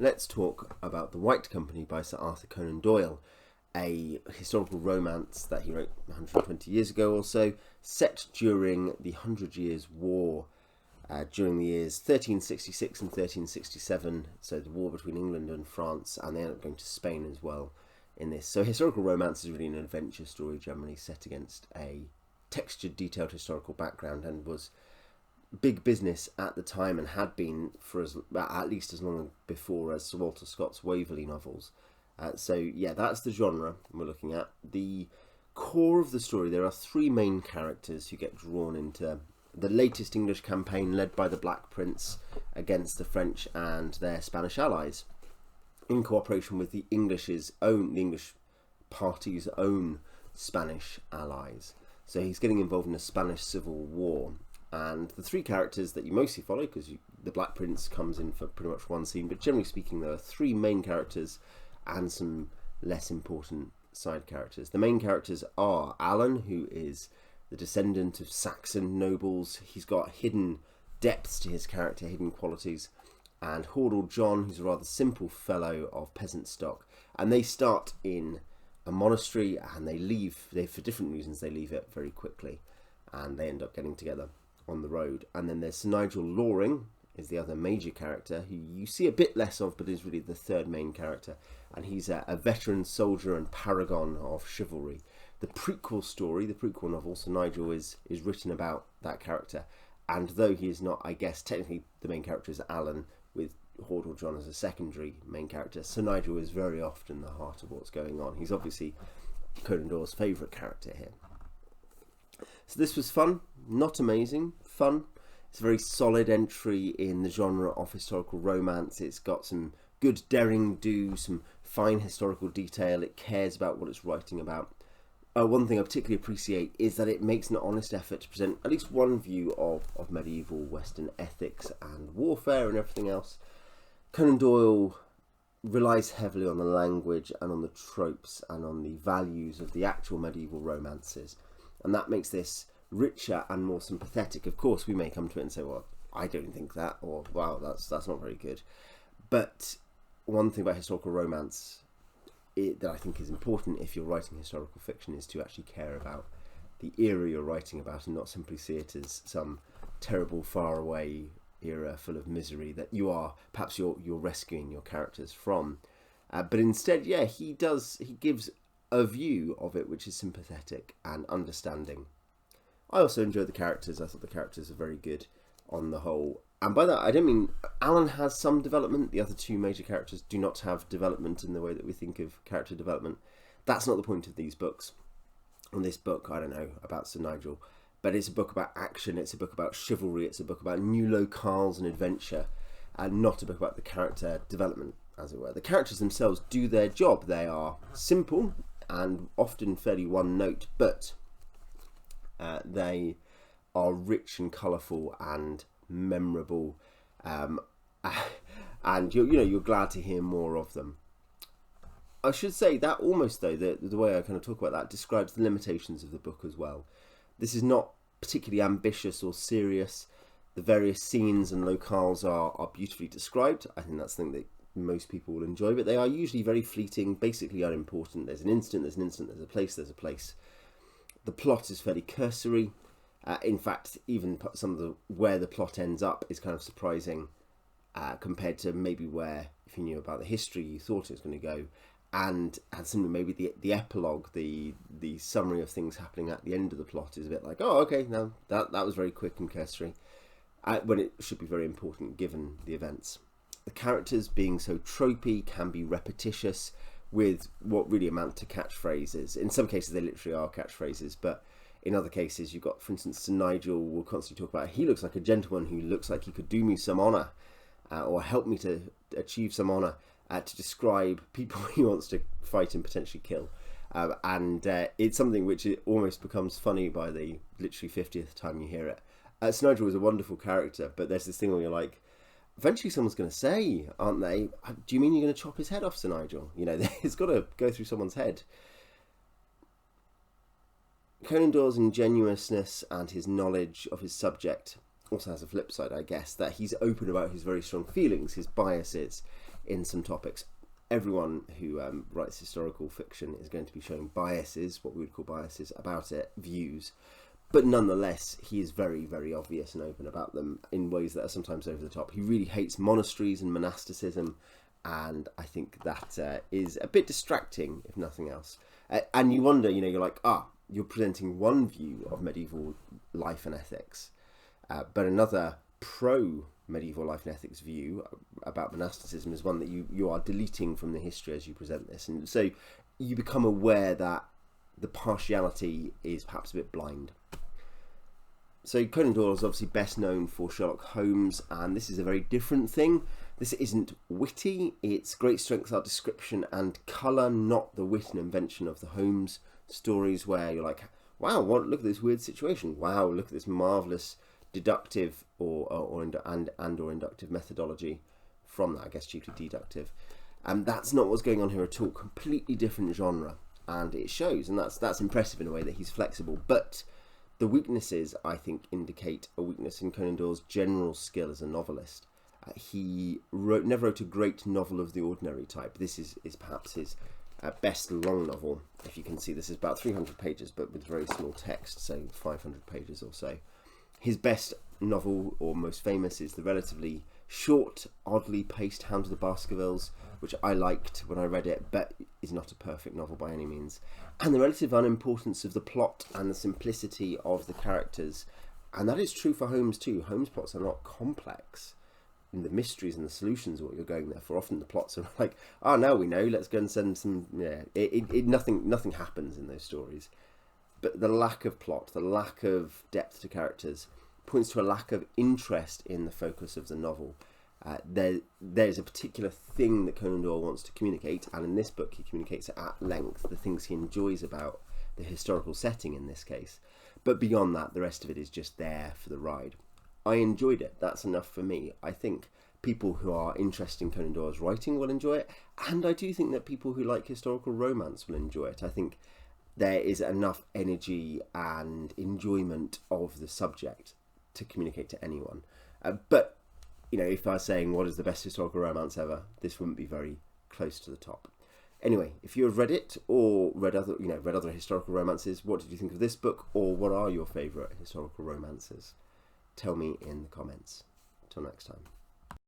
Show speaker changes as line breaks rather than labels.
let's talk about The White Company by Sir Arthur Conan Doyle, a historical romance that he wrote 120 years ago or so, set during the 100 Years' War, during the years 1366 and 1367, so the war between England and France, and they end up going to Spain as well in this. So historical romance is really an adventure story generally set against a textured, detailed historical background, and was big business at the time and had been for at least as long before as Sir Walter Scott's Waverley novels. So yeah, that's the genre we're looking at. The core of the story, there are three main characters who get drawn into the latest English campaign led by the Black Prince against the French and their Spanish allies, in cooperation with the English party's own Spanish allies. So he's getting involved in a Spanish civil war. And the three characters that you mostly follow, because the Black Prince comes in for pretty much one scene, but generally speaking there are three main characters and some less important side characters. The main characters are Alan, who is the descendant of Saxon nobles. He's got hidden depths to his character, hidden qualities. And Hordle John, who's a rather simple fellow of peasant stock. And they start in a monastery and they leave, for different reasons, they leave it very quickly. And they end up getting together on the road. And then there's Sir Nigel Loring, is the other major character, who you see a bit less of, but is really the third main character. And he's a veteran soldier and paragon of chivalry. The prequel story, the prequel novel, Sir Nigel, is written about that character. And though he is not, I guess, technically the main character is Alan, with Hordle John as a secondary main character, Sir Nigel is very often the heart of what's going on. He's obviously Conan Doyle's favourite character here. So this was fun, not amazing, fun. It's a very solid entry in the genre of historical romance. It's got some good daring do, some fine historical detail. It cares about what it's writing about. One thing I particularly appreciate is that it makes an honest effort to present at least one view of medieval Western ethics and warfare and everything else. Conan Doyle relies heavily on the language and on the tropes and on the values of the actual medieval romances. And that makes this richer and more sympathetic. Of course, we may come to it and say, well, I don't think that, or wow, that's not very good. But one thing about historical romance that I think is important if you're writing historical fiction is to actually care about the era you're writing about and not simply see it as some terrible faraway era full of misery that perhaps you're rescuing your characters from. But instead, yeah, he gives a view of it which is sympathetic and understanding. I also enjoy the characters. I thought the characters are very good on the whole. And by that, I don't mean Alan has some development. The other two major characters do not have development in the way that we think of character development. That's not the point of these books. On this book, I don't know, about Sir Nigel. But it's a book about action. It's a book about chivalry. It's a book about new locales and adventure. And not a book about the character development, as it were. The characters themselves do their job. They are simple and often fairly one note, but they are rich and colourful and memorable, and you're glad to hear more of them. I should say that almost, though, the way I kind of talk about that describes the limitations of the book as well. This is not particularly ambitious or serious. The various scenes and locales are beautifully described. I think that's something that most people will enjoy, but they are usually very fleeting, basically unimportant. There's an instant, there's a place, there's a place. The plot is fairly cursory. In fact, even some of where the plot ends up is kind of surprising compared to maybe where, if you knew about the history, you thought it was going to go. And similarly, maybe the epilogue, the summary of things happening at the end of the plot is a bit like, oh, okay, now that was very quick and cursory, when it should be very important given the events. The characters, being so tropey, can be repetitious with what really amount to catchphrases. In some cases, they literally are catchphrases, but in other cases, you've got, for instance, Sir Nigel will constantly talk about, he looks like a gentleman who looks like he could do me some honour, or help me to achieve some honour, to describe people he wants to fight and potentially kill. And it's something which it almost becomes funny by the literally 50th time you hear it. Sir Nigel was a wonderful character, but there's this thing where you're like, eventually someone's going to say, aren't they, do you mean you're going to chop his head off, Sir Nigel? It's got to go through someone's head. Conan Doyle's ingenuousness and his knowledge of his subject also has a flip side, I guess, that he's open about his very strong feelings, his biases, in some topics. Everyone who writes historical fiction is going to be showing biases, what we would call biases, about it, views. But nonetheless, he is very, very obvious and open about them in ways that are sometimes over the top. He really hates monasteries and monasticism, and I think that is a bit distracting, if nothing else. And you wonder, you're like, you're presenting one view of medieval life and ethics, but another pro-medieval life and ethics view about monasticism is one that you are deleting from the history as you present this. And so you become aware that the partiality is perhaps a bit blind. So Conan Doyle is obviously best known for Sherlock Holmes, and this is a very different thing. This isn't witty, its great strengths are description and colour, not the wit and invention of the Holmes stories where you're like, wow, look at this weird situation. Wow, look at this marvellous deductive or inductive methodology from that, I guess chiefly deductive. And that's not what's going on here at all. Completely different genre, and it shows, and that's impressive in a way that he's flexible. But the weaknesses, I think, indicate a weakness in Conan Doyle's general skill as a novelist. He never wrote a great novel of the ordinary type. This is perhaps his best long novel. If you can see, this is about 300 pages, but with very small text, so 500 pages or so. His best novel, or most famous, is the relatively short, oddly paced Hound of the Baskervilles, which I liked when I read it, but is not a perfect novel by any means. And the relative unimportance of the plot and the simplicity of the characters. And that is true for Holmes too. Holmes plots are not complex. And the mysteries and the solutions are what you're going there for. Often the plots are like, now we know, let's go and send some... Nothing happens in those stories. But the lack of plot, the lack of depth to characters, points to a lack of interest in the focus of the novel. There's a particular thing that Conan Doyle wants to communicate, and in this book he communicates it at length, the things he enjoys about the historical setting in this case. But beyond that, the rest of it is just there for the ride. I enjoyed it. That's enough for me. I think people who are interested in Conan Doyle's writing will enjoy it, and I do think that people who like historical romance will enjoy it. I think there is enough energy and enjoyment of the subject to communicate to anyone. But if I was saying what is the best historical romance ever, this wouldn't be very close to the top. Anyway, if you have read it or read other historical romances, what did you think of this book, or what are your favourite historical romances? Tell me in the comments. Till next time.